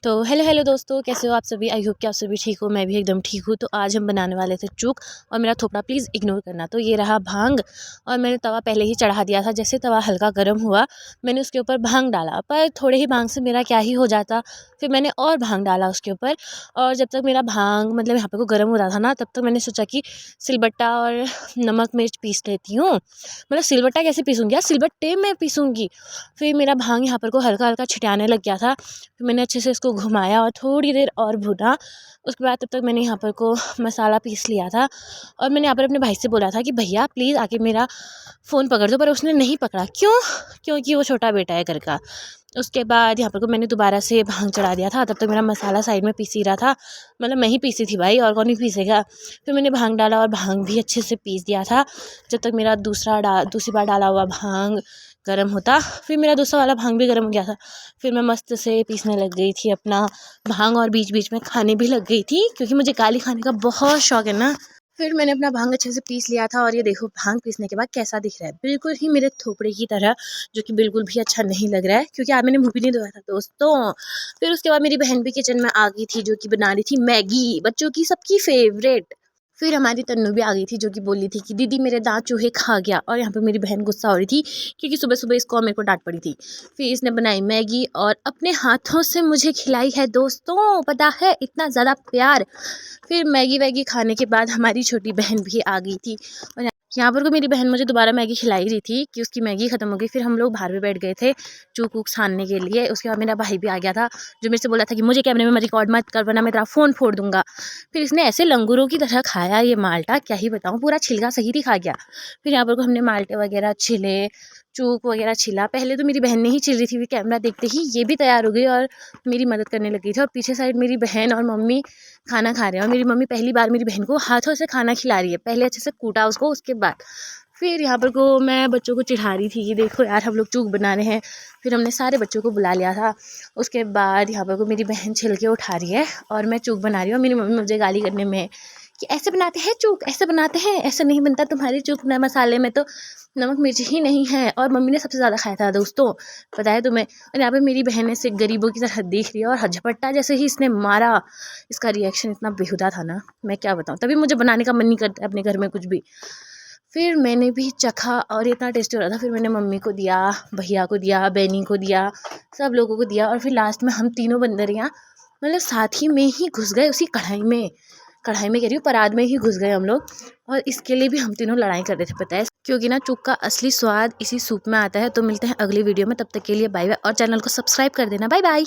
तो हेलो दोस्तों, कैसे हो आप सभी। आई होप कि आप सभी ठीक हो। मैं भी एकदम ठीक हूँ। तो आज हम बनाने वाले थे चूक, और मेरा थोपड़ा प्लीज़ इग्नोर करना। तो ये रहा भांग, और मैंने तवा पहले ही चढ़ा दिया था। जैसे तवा हल्का गर्म हुआ, मैंने उसके ऊपर भांग डाला, पर थोड़े ही भांग से मेरा क्या ही हो जाता। फिर मैंने और भांग डाला उसके ऊपर, और जब तक मेरा भांग मतलब यहाँ पर को गर्म हो रहा था ना, तब तक मैंने सोचा कि सिलबट्टा और नमक मिर्च पीस लेती हूँ। मतलब सिलबट्टा कैसे पीसूँगी यार, सिलबट्टे में पीसूँगी। फिर मेरा भांग यहाँ पर को हल्का हल्का छिटाने लग गया था। फिर मैंने अच्छे से इसको घुमाया और थोड़ी देर और भूना। उसके बाद तब तक मैंने यहाँ पर को मसाला पीस लिया था, और मैंने यहाँ पर अपने भाई से बोला था कि भैया प्लीज़ आके मेरा फ़ोन पकड़ दो, पर उसने नहीं पकड़ा। क्यों? क्योंकि वो छोटा बेटा है घर का। उसके बाद यहाँ पर को मैंने दोबारा से भांग चढ़ा दिया था। तब तक मेरा मसाला साइड में पीस ही रहा था। मतलब मैं ही पीसी थी भाई, और कौन ही पीसेगा। फिर मैंने भांग डाला और भांग भी अच्छे से पीस दिया था, जब तक मेरा दूसरी बार डाला हुआ भांग गर्म होता। फिर मेरा दूसरा वाला भांग भी गर्म हो गया था। फिर मैं मस्त से पीसने लग गई थी अपना भांग, और बीच बीच में खाने भी लग गई थी, क्योंकि मुझे गाली खाने का बहुत शौक है ना। फिर मैंने अपना भांग अच्छे से पीस लिया था, और ये देखो भांग पीसने के बाद कैसा दिख रहा है, बिल्कुल ही मेरे थोपड़े की तरह, जो कि बिल्कुल भी अच्छा नहीं लग रहा है, क्योंकि आज मैंने मुँह भी नहीं धोया था दोस्तों। फिर उसके बाद मेरी बहन भी किचन में आ गई थी, जो कि बना रही थी मैगी, बच्चों की सबकी फेवरेट। फिर हमारी तन्नू भी आ गई थी, जो कि बोल रही थी कि दीदी मेरे दांत चूहे खा गया। और यहाँ पे मेरी बहन गुस्सा हो रही थी, क्योंकि सुबह सुबह इसको और मेरे को डांट पड़ी थी। फिर इसने बनाई मैगी और अपने हाथों से मुझे खिलाई है दोस्तों, पता है इतना ज़्यादा प्यार। फिर मैगी वैगी खाने के बाद हमारी छोटी बहन भी आ गई थी, और यहाँ पर को मेरी बहन मुझे दोबारा मैगी खिलाई रही थी कि उसकी मैगी ख़त्म हो गई। फिर हम लोग बाहर पे बैठ गए थे चूक वूक छानने के लिए। उसके बाद मेरा भाई भी आ गया था, जो मेरे से बोला था कि मुझे कैमरे में रिकॉर्ड मत कर, वरना मैं तेरा फ़ोन फोड़ दूंगा। फिर इसने ऐसे लंगूरों की तरह खाया ये माल्टा, क्या ही बताऊँ, पूरा छिलका सहित ही खा गया। फिर यहाँ पर को हमने माल्टे वगैरह छिले, चूक वगैरह छिला। पहले तो मेरी बहन ने ही छिल रही थी, फिर कैमरा देखते ही ये भी तैयार हो गई और मेरी मदद करने लगी थी। और पीछे साइड मेरी बहन और मम्मी खाना खा रहे हैं, और मेरी मम्मी पहली बार मेरी बहन को हाथों से खाना खिला रही है। पहले अच्छे से कूटा उसको, उसके बाद फिर यहाँ पर को मैं बच्चों को चिढ़ा रही थी कि देखो यार हम लोग चूक बना रहे हैं। फिर हमने सारे बच्चों को बुला लिया था। उसके बाद यहाँ पर को मेरी बहन छिलके उठा रही है, और मैं चूक बना रही हूँ। मेरी मम्मी मुझे गाली करने में है कि ऐसे बनाते हैं चूक, ऐसे बनाते हैं, ऐसे नहीं बनता तुम्हारी चूक, न मसाले में तो नमक मिर्च ही नहीं है। और मम्मी ने सबसे ज़्यादा खाया था दोस्तों, पता है तुम्हें। और यहाँ पे मेरी बहन ऐसे गरीबों की तरह देख रही है, और झपट्टा जैसे ही इसने मारा, इसका रिएक्शन इतना बेहुदा था ना, मैं क्या बताऊँ। तभी मुझे बनाने का मन नहीं करता अपने घर में कुछ भी। फिर मैंने भी चखा, और ये इतना टेस्टी हो रहा था। फिर मैंने मम्मी को दिया, भैया को दिया, बहनी को दिया, सब लोगों को दिया। और फिर लास्ट में हम तीनों बंदरियाँ मतलब साथ ही में ही घुस गए उसी कढ़ाई में कह रही हूँ, परात में ही घुस गए हम लोग। और इसके लिए भी हम तीनों लड़ाई कर रहे थे, पता है, क्योंकि ना चूक का असली स्वाद इसी सूप में आता है। तो मिलते हैं अगली वीडियो में, तब तक के लिए बाय बाय, और चैनल को सब्सक्राइब कर देना। Bye bye.